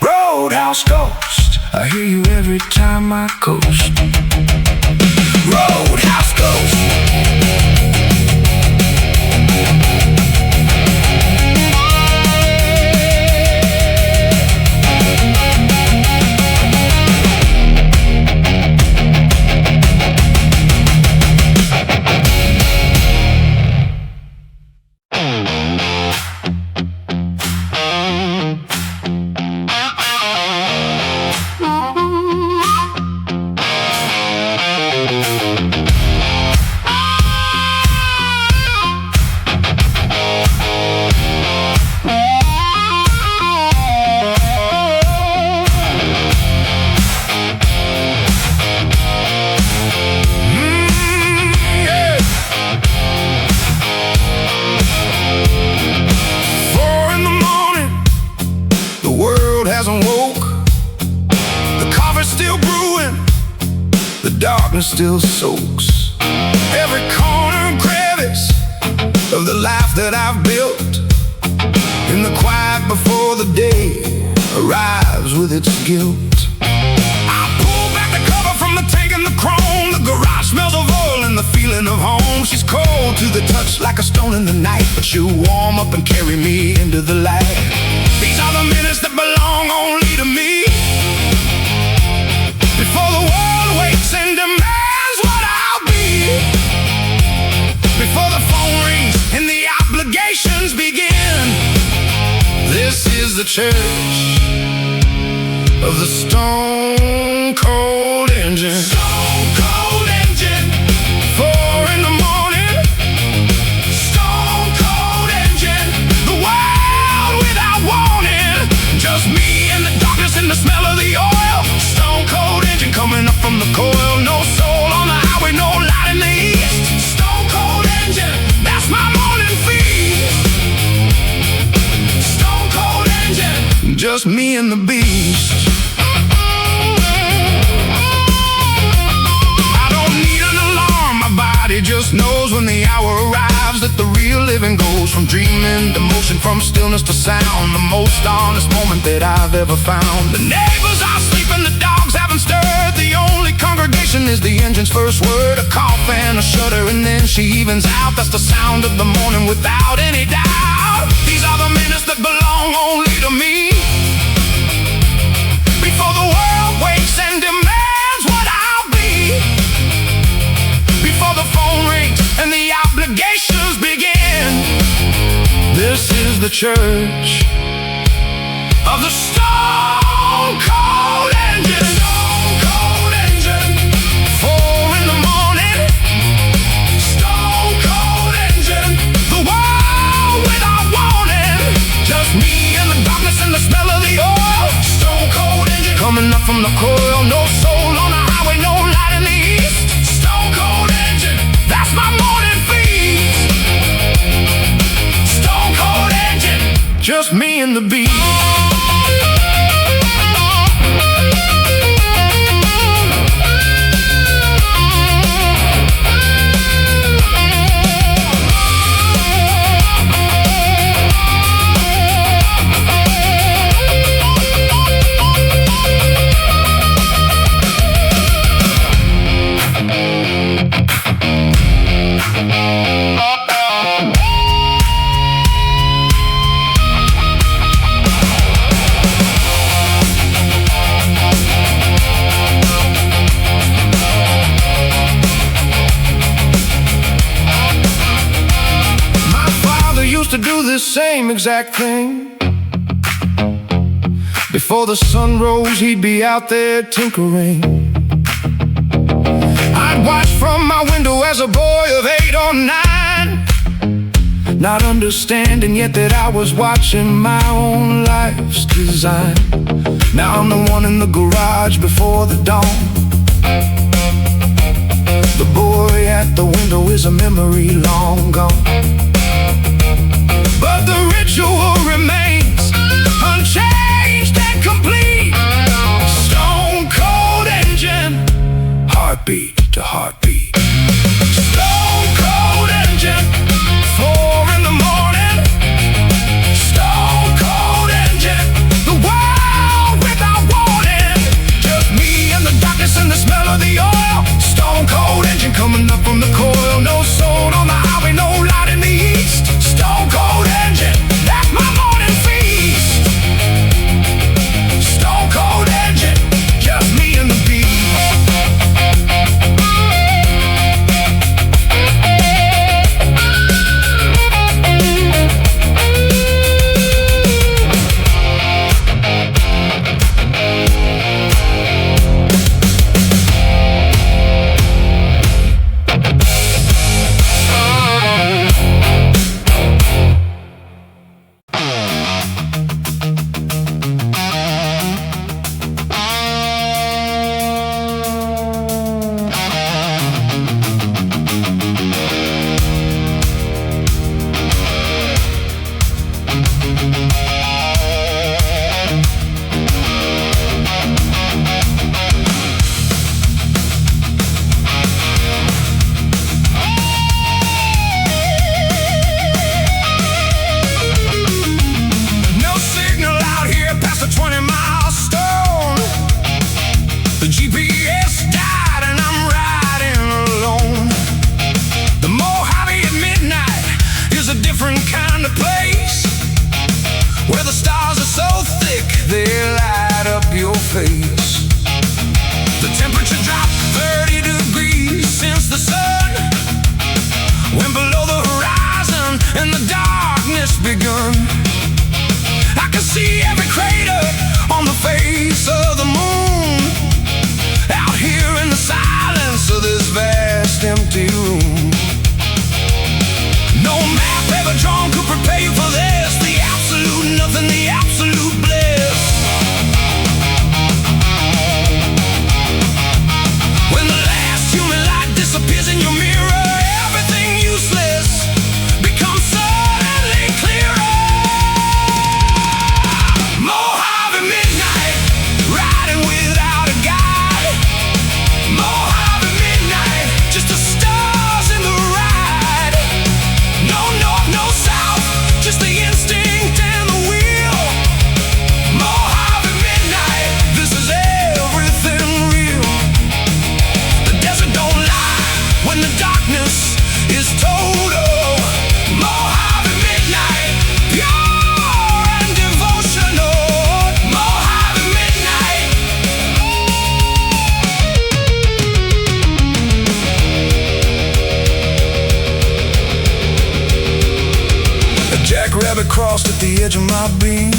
Roadhouse Ghost, I hear you every time I coast. Roadhouse Ghost. Hasn't woke, the coffee's still brewing, the darkness still soaks every corner and crevice of the life that I've built. In the quiet before the day arrives with its guilt, I pull back the cover from the tank and the chrome. The garage smells of oil and the feeling of home. She's cold to the touch like a stone in the night, but she'll warm up and carry me into the light. These are the minutes that belong only to me. Before the world church of the stone cold engine. Stone cold engine. 4 in the morning. Stone cold engine. The world without warning. Just me and the darkness and the smell of the oil. Stone cold engine coming up from the coil. No soul on the highway, no light in the east. Stone cold engine. That's my morning feast. Stone cold engine. Just me and the beast. It just knows when the hour arrives that the real living goes from dreaming to motion, from stillness to sound. The most honest moment that I've ever found. The neighbors are sleeping, the dogs haven't stirred. The only congregation is the engine's first word. A cough and a shudder, and then she evens out. That's the sound of the morning without any doubt. These are the minutes that belong only to me. Before the world wakes and demands what I'll be. Before the phone rings and the obligations begin. This is the church of the stone cold engine. Stone cold engine. 4 in the morning. Stone cold engine. The world without warning. Just me and the darkness and the smell of the oil. Stone cold engine coming up from the coil. No soul on the highway, no light in the east. Stone cold engine. That's my morning feast. Stone cold engine. Just me and the beat. To do this same exact thing. Before the sun rose, he'd be out there tinkering. I'd watch from my window as a boy of 8 or 9, not understanding yet that I was watching my own life's design. Now I'm the one in the garage before the dawn. The boy at the window is a memory long gone. But the ritual remains unchanged and complete. Stone cold engine, heartbeat to heartbeat. Stone cold engine, 4 in the morning. Stone cold engine, the world without warning. Just me and the darkness and the smell of the oil. Stone cold engine coming up from the coil. No soul on the highway, no light in the east. Stone cold engine, that's my morning feast. Stone cold engine, just me and the beat. rabbit crossed at the edge of my beam,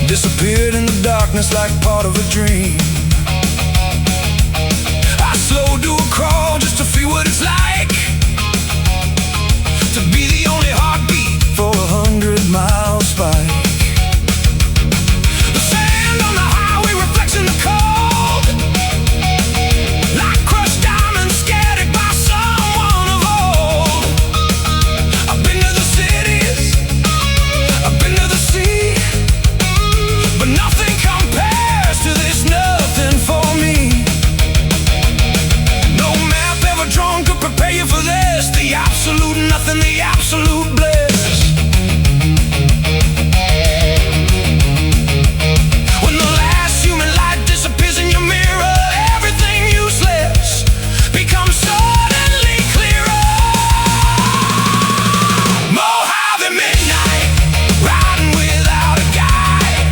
disappeared in the darkness like part of a dream. I slowed to a crawl just to feel what it's like to be the only heartbeat for 100-mile spike. The sand on the highway reflects in the cold, like crushed diamonds scattered by someone of old. I've been to the cities, I've been to the sea, but nothing compares to this nothing for me. No map ever drawn could prepare you for this. The absolute nothing, the absolute bliss. When the last human light disappears in your mirror, everything useless becomes suddenly clearer. Mojave Midnight, riding without a guide.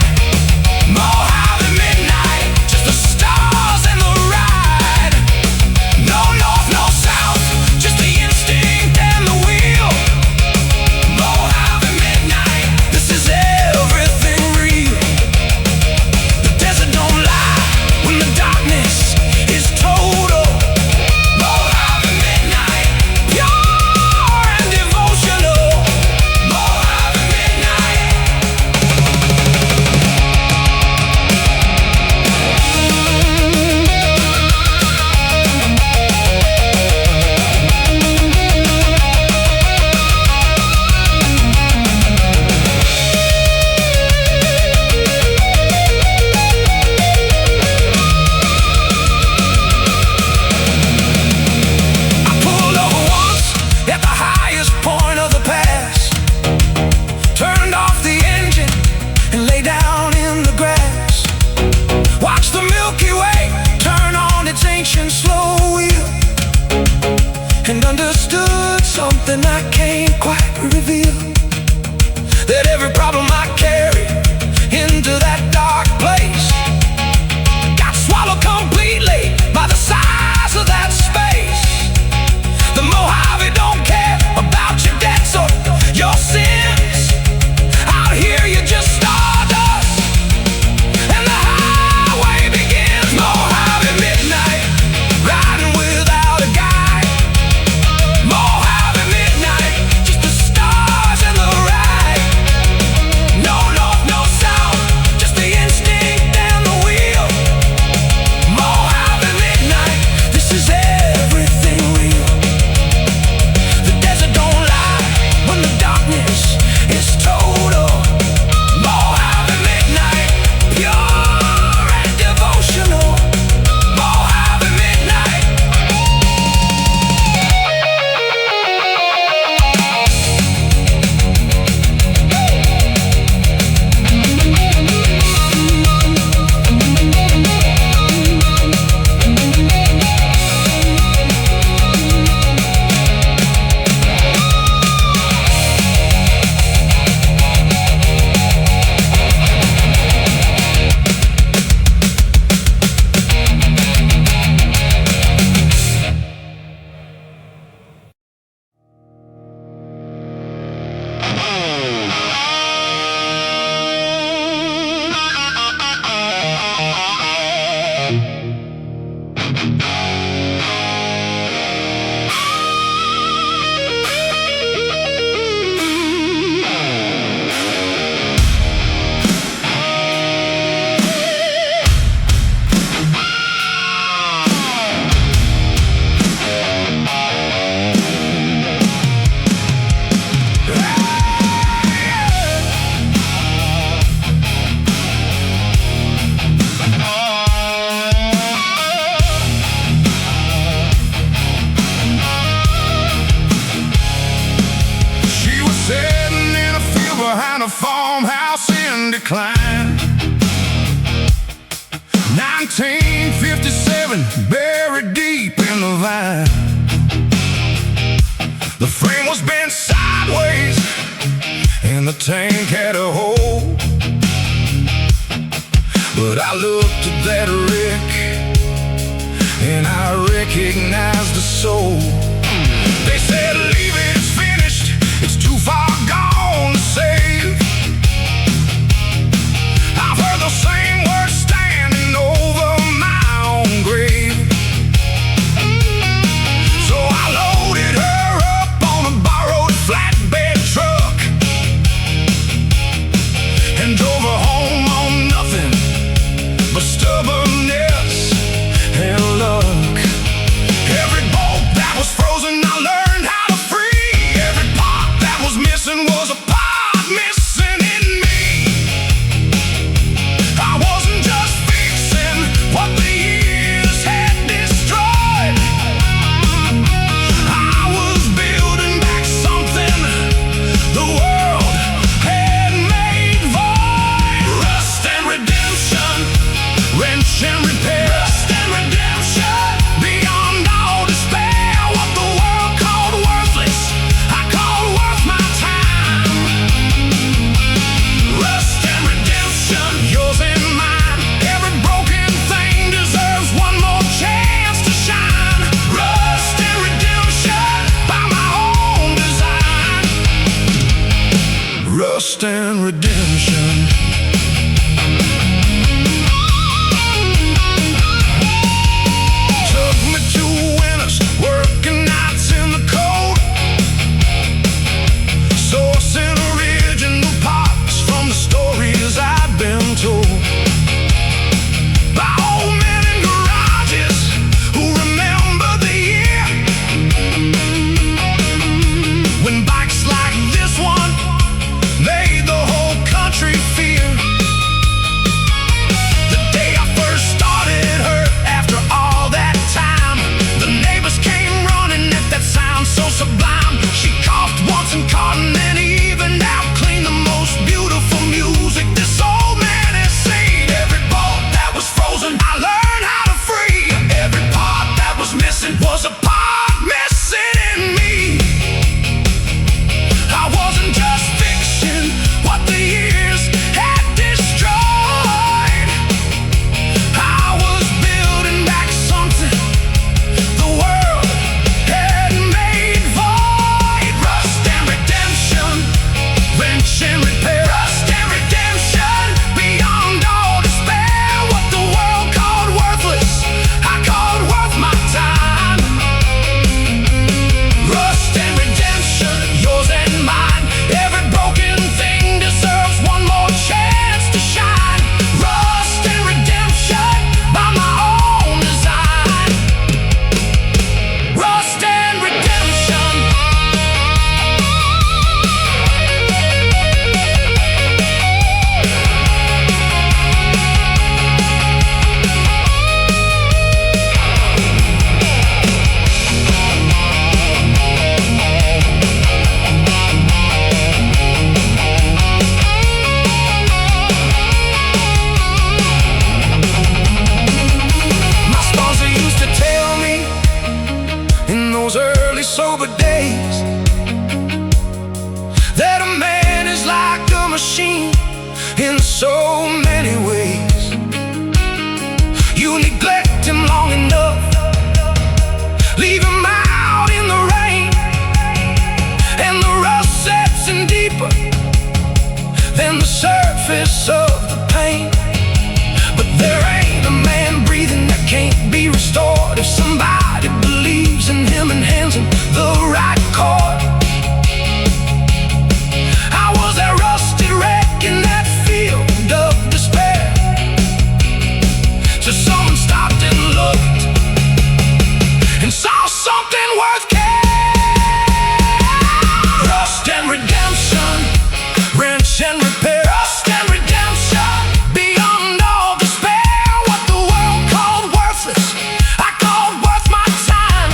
Mojave Midnight, just the stars and the ride. No north, no south, just the instinct and the wheel. Mojave Midnight, this is everything real. The desert don't lie when the darkness is total. Mojave Midnight, pure and devotional. Mojave Midnight. I pulled over once at the highest point of the pass, turned off the engine and lay down in the grass. Watched the Milky Way turn on its ancient slow wheel, and understood something I can't quite reveal. That every problem I carried into that dark place got swallowed completely by the size of that space. The Mojave don't care about your debts or your sins. Out here you're just stardust, and the highway begins. Mojave Midnight, riding without a guide. Mojave Midnight, just the stars and the ride. No north, no south, just the instinct and the wheel. Mojave Midnight, this is everything real. The desert don't lie when the darkness is total. Mojave Midnight, pure and devotional. Mojave Midnight. A farmhouse in decline. 1957, buried deep in the vine. The frame was bent sideways and the tank had a hole. But I looked at that wreck and I recognized the soul. They said, leave it, it's finished, it's too far so many ways. You neglect him long enough, leave him out in the rain, and the rust sets in deeper than the surface of the pain. But there ain't a man breathing that can't be restored if somebody believes in him and hands him the right chord. I was that rusted wreck in that field of despair, till someone stopped and looked and saw something worth care. Rust and redemption, wrench and repair. Rust and redemption, beyond all despair. What the world called worthless, I called worth my time.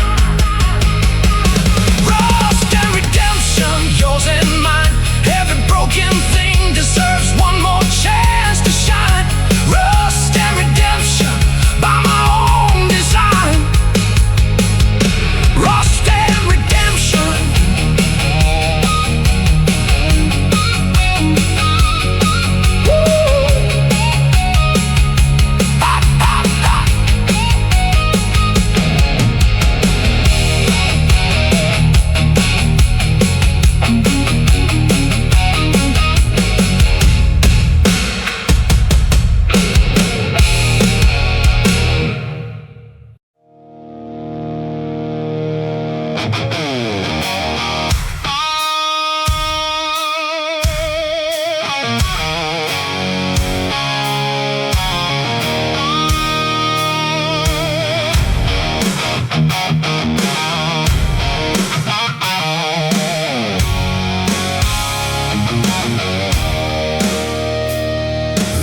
Rust and redemption, yours and mine. Every broken thing deserves one more chance to shine. Rust and redemption, by my own design. Rust and redemption.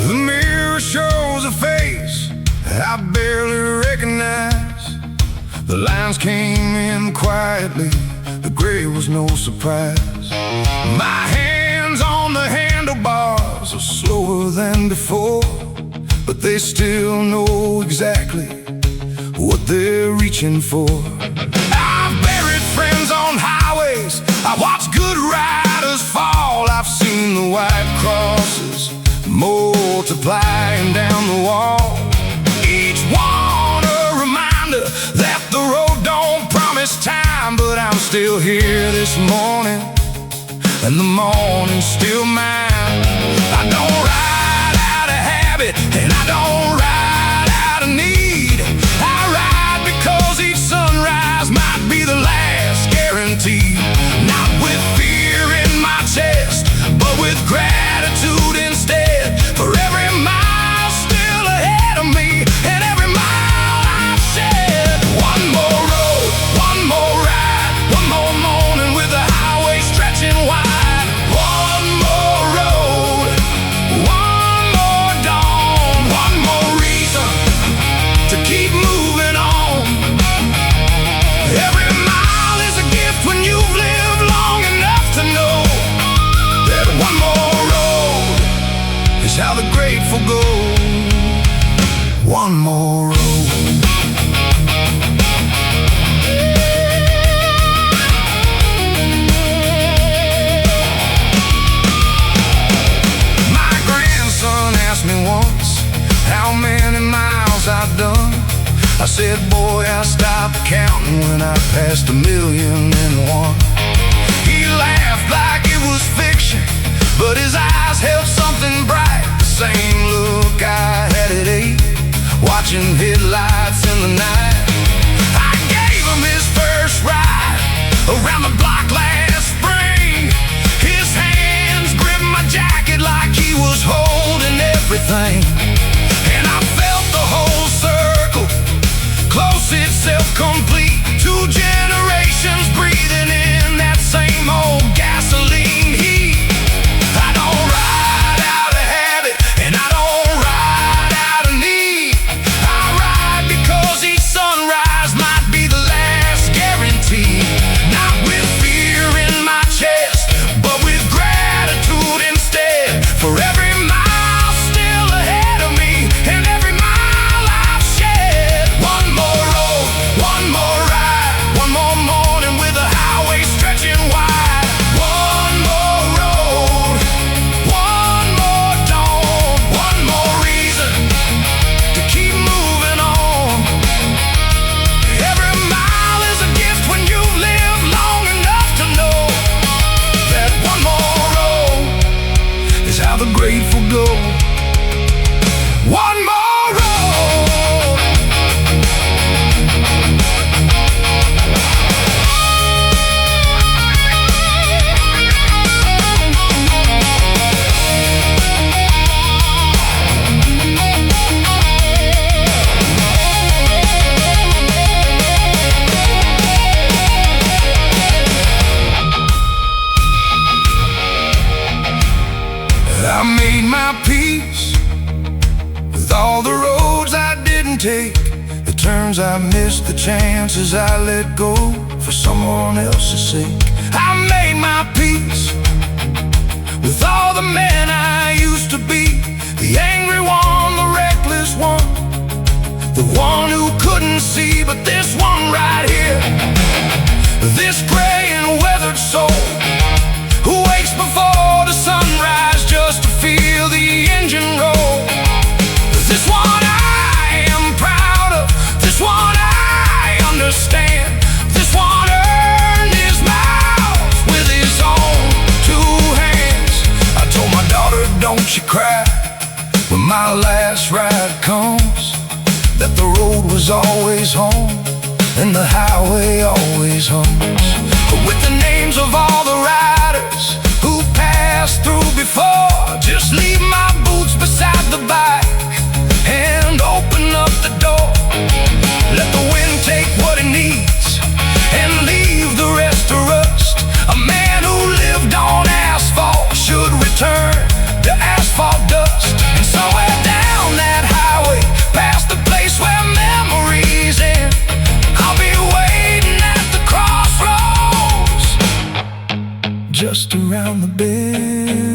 The mirror shows a face I barely recognize. The lines came in quietly, the gray was no surprise. My hands on the handlebars are slower than before, but they still know exactly what they're reaching for. I've buried friends on highways, I watched good riders fall. I've seen the white crosses multiplying down the wall. Each one a reminder that the road don't promise time. But I'm still here this morning, and the morning's still mine. I don't ride out of habit, and I don't ride out of need. I ride because each sunrise might be the last guarantee. Not with fear in my chest, but with gratitude instead. For every mile still ahead of me, and every mile I've shed. One more road, one more ride, one more morning with the highway stretching wide. One more road, one more dawn, one more reason to keep moving on. Every mile is a gift when you've lived long enough to know that one more road is how the grateful go. One more road. My grandson asked me once how many miles I've done. I said, boy, I stopped counting when I passed 1,000,001. He laughed like it was fiction, but his eyes held something bright. The same look I had at 8, watching headlights in the night. I gave him his first ride around the block last spring. His hands gripped my jacket like he was holding everything. And I felt the whole circle close itself complete. 2 generations breathing in that same old gasoline heat. I don't ride out of habit, and I don't ride out of need. I ride because each sunrise might be the last guarantee. Not with fear in my chest, but with gratitude instead. For every mile still ahead of me, and every mile I've shed. One more road, one more ride, one more morning with the highway turns I missed, the chances I let go for someone else's sake. I made my peace with all the men I used to be. The angry one, the reckless one, the one who couldn't see. But this one right here, this gray and weathered soul, who wakes before the sunrise just to feel the engine roll. This one I am proud of, this one I understand. This one earned his mouth with his own two hands. I told my daughter, don't you cry when my last ride comes, that the road was always home and the highway always hums. With the names of all the riders who passed through before, just leave my boots beside the bike and open up the door. Let the wind take what it needs and leave the rest to rust. A man who lived on asphalt should return to asphalt dust. And somewhere down that highway, past the place where memories end, I'll be waiting at the crossroads, just around the bend.